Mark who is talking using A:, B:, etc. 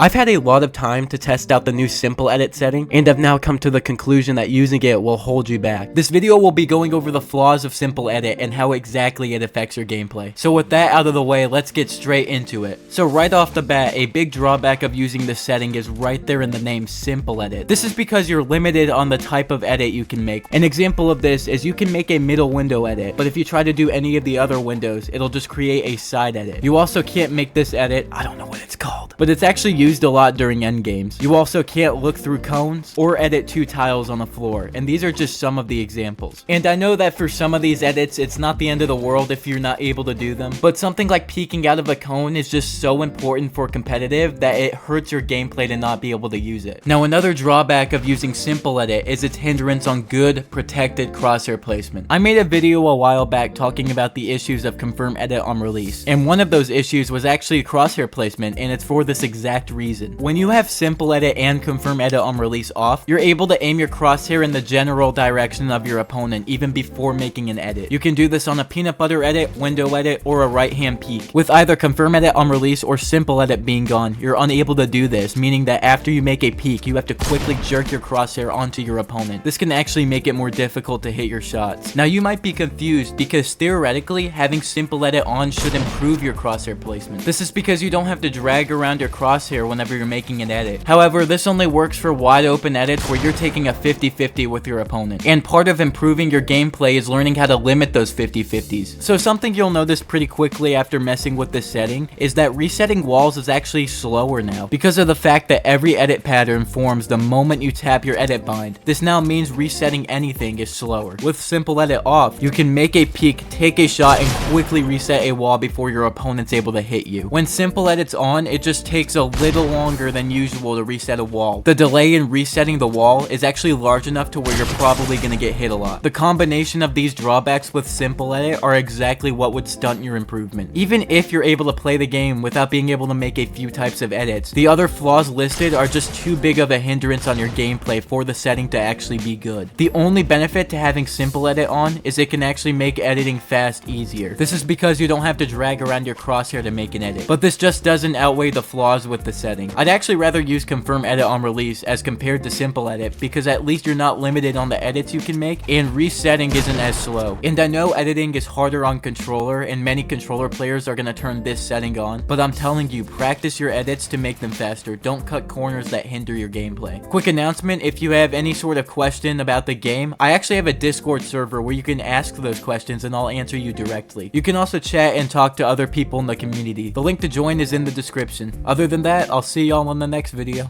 A: I've had a lot of time to test out the new simple edit setting, and I've now come to the conclusion that using it will hold you back. This video will be going over the flaws of simple edit and how exactly it affects your gameplay. So with that out of the way, let's get straight into it. So right off the bat, a big drawback of using this setting is right there in the name simple edit. This is because you're limited on the type of edit you can make. An example of this is you can make a middle window edit, but if you try to do any of the other windows, it'll just create a side edit. You also can't make this edit, I don't know what it's called, but it's actually used a lot during endgames. You also can't look through cones or edit two tiles on the floor, and these are just some of the examples. And I know that for some of these edits, it's not the end of the world if you're not able to do them, but something like peeking out of a cone is just so important for competitive that it hurts your gameplay to not be able to use it. Now, another drawback of using simple edit is its hindrance on good, protected crosshair placement. I made a video a while back talking about the issues of confirm edit on release, and one of those issues was actually crosshair placement, and it's for this exact reason. When you have simple edit and confirm edit on release off, you're able to aim your crosshair in the general direction of your opponent even before making an edit. You can do this on a peanut butter edit, window edit, or a right hand peek. With either confirm edit on release or simple edit being gone, you're unable to do this, meaning that after you make a peek, you have to quickly jerk your crosshair onto your opponent. This can actually make it more difficult to hit your shots. Now you might be confused because theoretically, having simple edit on should improve your crosshair placement. This is because you don't have to drag around your crosshair whenever you're making an edit. However, this only works for wide open edits where you're taking a 50-50 with your opponent. And part of improving your gameplay is learning how to limit those 50-50s. So something you'll notice pretty quickly after messing with this setting is that resetting walls is actually slower now because of the fact that every edit pattern forms the moment you tap your edit bind. This now means resetting anything is slower. With simple edit off, you can make a peek, take a shot, and quickly reset a wall before your opponent's able to hit you. When simple edit's on, it just takes a little longer than usual to reset a wall. The delay in resetting the wall is actually large enough to where you're probably going to get hit a lot. The combination of these drawbacks with simple edit are exactly what would stunt your improvement. Even if you're able to play the game without being able to make a few types of edits, the other flaws listed are just too big of a hindrance on your gameplay for the setting to actually be good. The only benefit to having simple edit on is it can actually make editing fast easier. This is because you don't have to drag around your crosshair to make an edit, but this just doesn't outweigh the flaws with the setting. I'd actually rather use confirm edit on release as compared to simple edit because at least you're not limited on the edits you can make and resetting isn't as slow. And I know editing is harder on controller and many controller players are going to turn this setting on, but I'm telling you, practice your edits to make them faster. Don't cut corners that hinder your gameplay. Quick announcement, if you have any sort of question about the game, I actually have a Discord server where you can ask those questions and I'll answer you directly. You can also chat and talk to other people in the community. The link to join is in the description. Other than that, I'll see y'all on the next video.